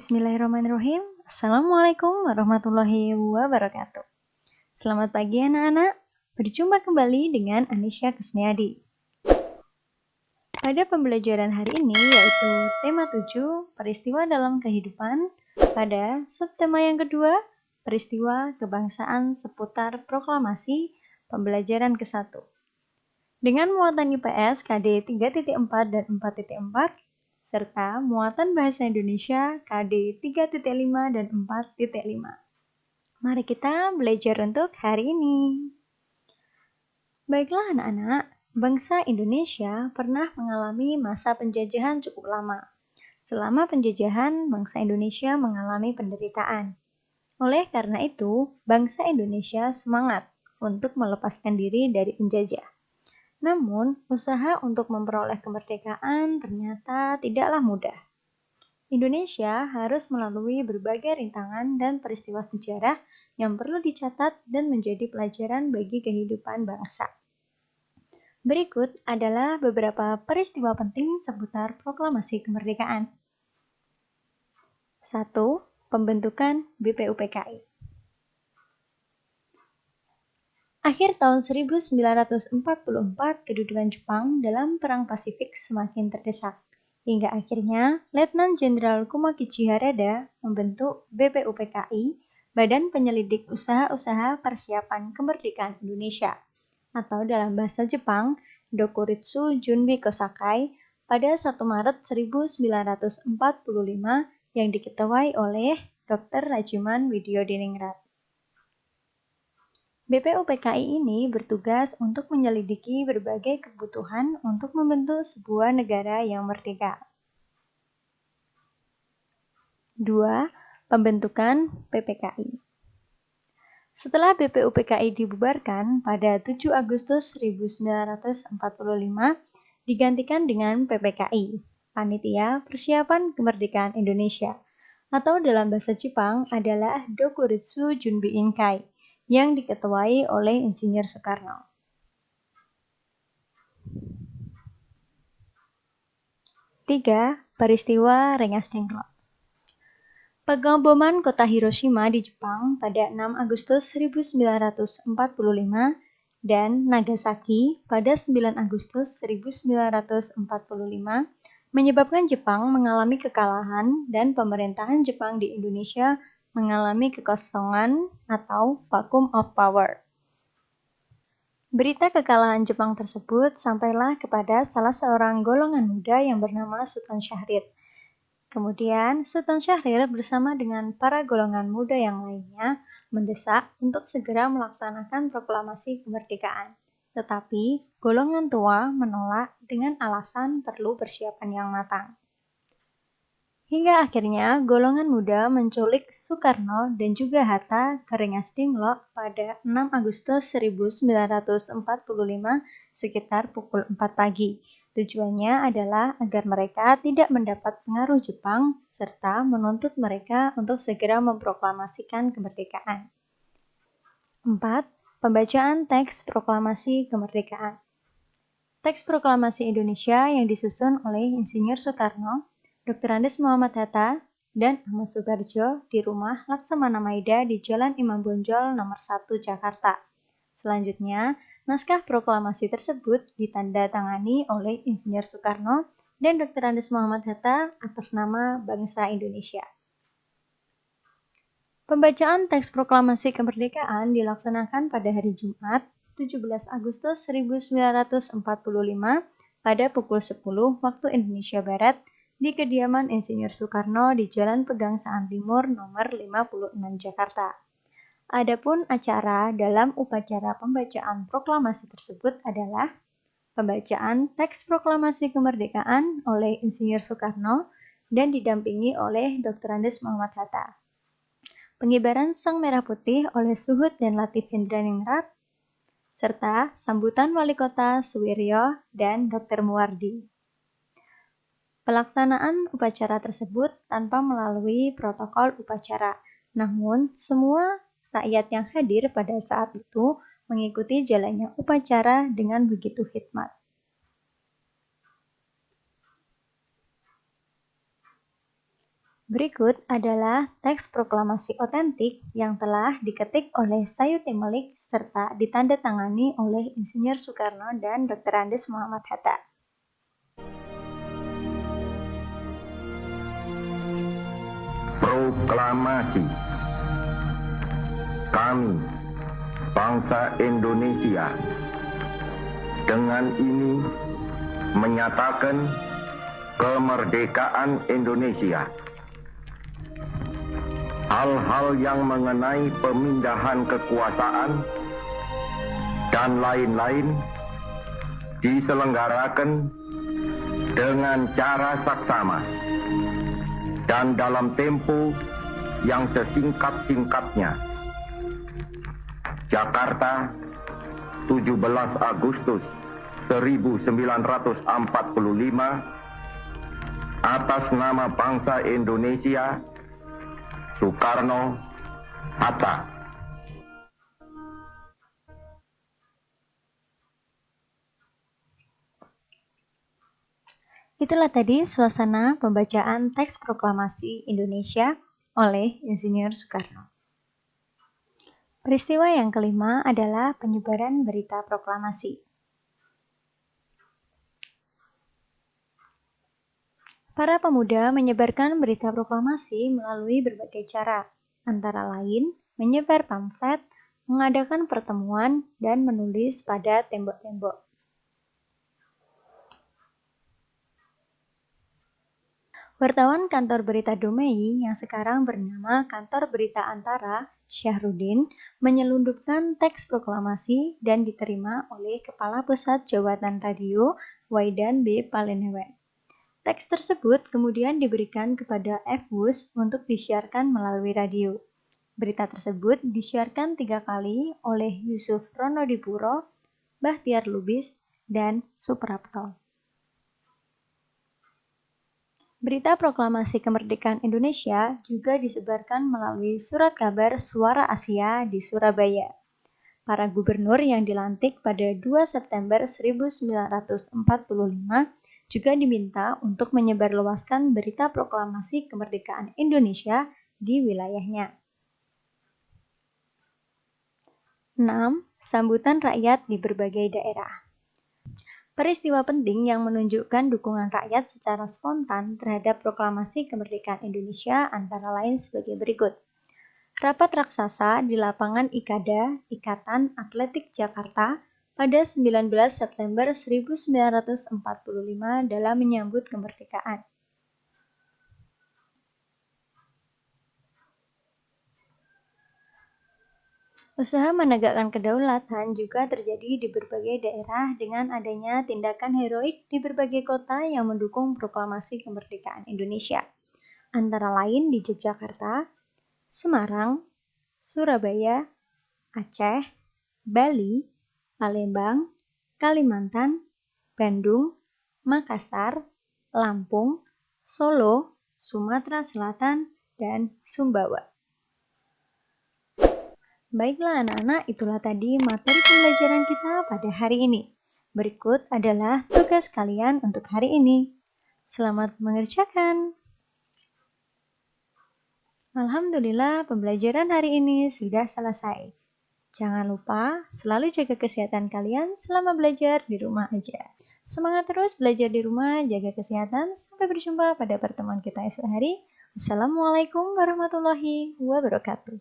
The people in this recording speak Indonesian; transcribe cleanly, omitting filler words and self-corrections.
Bismillahirrahmanirrahim. Assalamualaikum warahmatullahi wabarakatuh. Selamat pagi anak-anak. Berjumpa kembali dengan Anisya Kusniadi. Pada pembelajaran hari ini yaitu tema 7, peristiwa dalam kehidupan, pada subtema yang kedua, peristiwa kebangsaan seputar proklamasi, pembelajaran ke-1. Dengan muatan IPS KD 3.4 dan 4.4, serta muatan Bahasa Indonesia KD 3.5 dan 4.5. Mari kita belajar untuk hari ini. Baiklah anak-anak, bangsa Indonesia pernah mengalami masa penjajahan cukup lama. Selama penjajahan, bangsa Indonesia mengalami penderitaan. Oleh karena itu, bangsa Indonesia semangat untuk melepaskan diri dari penjajah. Namun, usaha untuk memperoleh kemerdekaan ternyata tidaklah mudah. Indonesia harus melalui berbagai rintangan dan peristiwa sejarah yang perlu dicatat dan menjadi pelajaran bagi kehidupan bangsa. Berikut adalah beberapa peristiwa penting seputar proklamasi kemerdekaan. 1. Pembentukan BPUPKI. Akhir tahun 1944, kedudukan Jepang dalam Perang Pasifik semakin terdesak, hingga akhirnya Letnan Jenderal Kumakichi Harada membentuk BPUPKI, Badan Penyelidik Usaha-Usaha Persiapan Kemerdekaan Indonesia, atau dalam bahasa Jepang, Dokuritsu Junbi Kosakai, pada 1 Maret 1945 yang diketuai oleh Dr. Rajiman Widyodiningrat. BPUPKI ini bertugas untuk menyelidiki berbagai kebutuhan untuk membentuk sebuah negara yang merdeka. 2. Pembentukan PPKI. Setelah BPUPKI dibubarkan pada 7 Agustus 1945, digantikan dengan PPKI, Panitia Persiapan Kemerdekaan Indonesia, atau dalam bahasa Jepang adalah Dokuritsu Junbi Inkai, yang diketuai oleh Insinyur Soekarno. 3. Peristiwa Rengas Dengklok. Pengaboman kota Hiroshima di Jepang pada 6 Agustus 1945 dan Nagasaki pada 9 Agustus 1945 menyebabkan Jepang mengalami kekalahan dan pemerintahan Jepang di Indonesia mengalami kekosongan atau vacuum of power. Berita kekalahan Jepang tersebut sampailah kepada salah seorang golongan muda yang bernama Sultan Syahrir. Kemudian, Sultan Syahrir bersama dengan para golongan muda yang lainnya mendesak untuk segera melaksanakan proklamasi kemerdekaan. Tetapi, golongan tua menolak dengan alasan perlu persiapan yang matang. Hingga akhirnya golongan muda menculik Soekarno dan juga Hatta ke Rengas Dengklok pada 6 Agustus 1945 sekitar pukul 4 pagi. Tujuannya adalah agar mereka tidak mendapat pengaruh Jepang serta menuntut mereka untuk segera memproklamasikan kemerdekaan. 4. Pembacaan teks proklamasi kemerdekaan. Teks proklamasi Indonesia yang disusun oleh Insinyur Soekarno, Dr. Andes Muhammad Hatta, dan Ahmad Subarjo di rumah Laksamana Maida di Jalan Imam Bonjol nomor 1 Jakarta. Selanjutnya, naskah proklamasi tersebut ditandatangani oleh Insinyur Soekarno dan Dr. Andes Muhammad Hatta atas nama bangsa Indonesia. Pembacaan teks proklamasi kemerdekaan dilaksanakan pada hari Jumat, 17 Agustus 1945 pada pukul 10 waktu Indonesia Barat di kediaman Insinyur Soekarno di Jalan Pegangsaan Timur nomor 56 Jakarta. Adapun acara dalam upacara pembacaan proklamasi tersebut adalah pembacaan teks proklamasi kemerdekaan oleh Insinyur Soekarno dan didampingi oleh Dr. Andes Muhammad Hatta. Pengibaran Sang Merah Putih oleh Suhud dan Latif Hendraningrat, serta sambutan Wali Kota Suwiryo dan Dr. Muwardi. Pelaksanaan upacara tersebut tanpa melalui protokol upacara, namun semua rakyat yang hadir pada saat itu mengikuti jalannya upacara dengan begitu hikmat. Berikut adalah teks proklamasi otentik yang telah diketik oleh Sayuti Melik serta ditandatangani oleh Insinyur Soekarno dan Dr. Andes Muhammad Hatta. Proklamasi. Kami, bangsa Indonesia, dengan ini menyatakan kemerdekaan Indonesia. Hal-hal yang mengenai pemindahan kekuasaan dan lain-lain diselenggarakan dengan cara saksama dan dalam tempo yang sesingkat-singkatnya. Jakarta, 17 Agustus 1945, atas nama bangsa Indonesia, Soekarno, Hatta. Itulah tadi suasana pembacaan teks proklamasi Indonesia oleh Insinyur Soekarno. Peristiwa yang kelima adalah penyebaran berita proklamasi. Para pemuda menyebarkan berita proklamasi melalui berbagai cara, antara lain menyebar pamflet, mengadakan pertemuan, dan menulis pada tembok-tembok. Wartawan kantor berita Domei yang sekarang bernama Kantor Berita Antara, Syahrudin, menyelundupkan teks proklamasi dan diterima oleh Kepala Pusat Jawatan Radio, Waidan B. Palenewe. Teks tersebut kemudian diberikan kepada F.Wus untuk disiarkan melalui radio. Berita tersebut disiarkan 3 kali oleh Yusuf Ronodipuro, Bahtiar Lubis, dan Suprapto. Berita proklamasi kemerdekaan Indonesia juga disebarkan melalui surat kabar Suara Asia di Surabaya. Para gubernur yang dilantik pada 2 September 1945 juga diminta untuk menyebarluaskan berita proklamasi kemerdekaan Indonesia di wilayahnya. 6. Sambutan rakyat di berbagai daerah. Peristiwa penting yang menunjukkan dukungan rakyat secara spontan terhadap proklamasi kemerdekaan Indonesia antara lain sebagai berikut. Rapat raksasa di lapangan Ikada, Ikatan Atletik Jakarta, pada 19 September 1945 dalam menyambut kemerdekaan. Usaha menegakkan kedaulatan juga terjadi di berbagai daerah dengan adanya tindakan heroik di berbagai kota yang mendukung proklamasi kemerdekaan Indonesia. Antara lain di Yogyakarta, Semarang, Surabaya, Aceh, Bali, Palembang, Kalimantan, Bandung, Makassar, Lampung, Solo, Sumatera Selatan, dan Sumbawa. Baiklah anak-anak, itulah tadi materi pembelajaran kita pada hari ini. Berikut adalah tugas kalian untuk hari ini. Selamat mengerjakan. Alhamdulillah, pembelajaran hari ini sudah selesai. Jangan lupa selalu jaga kesehatan kalian selama belajar di rumah aja. Semangat terus belajar di rumah, jaga kesehatan. Sampai berjumpa pada pertemuan kita esok hari. Wassalamualaikum warahmatullahi wabarakatuh.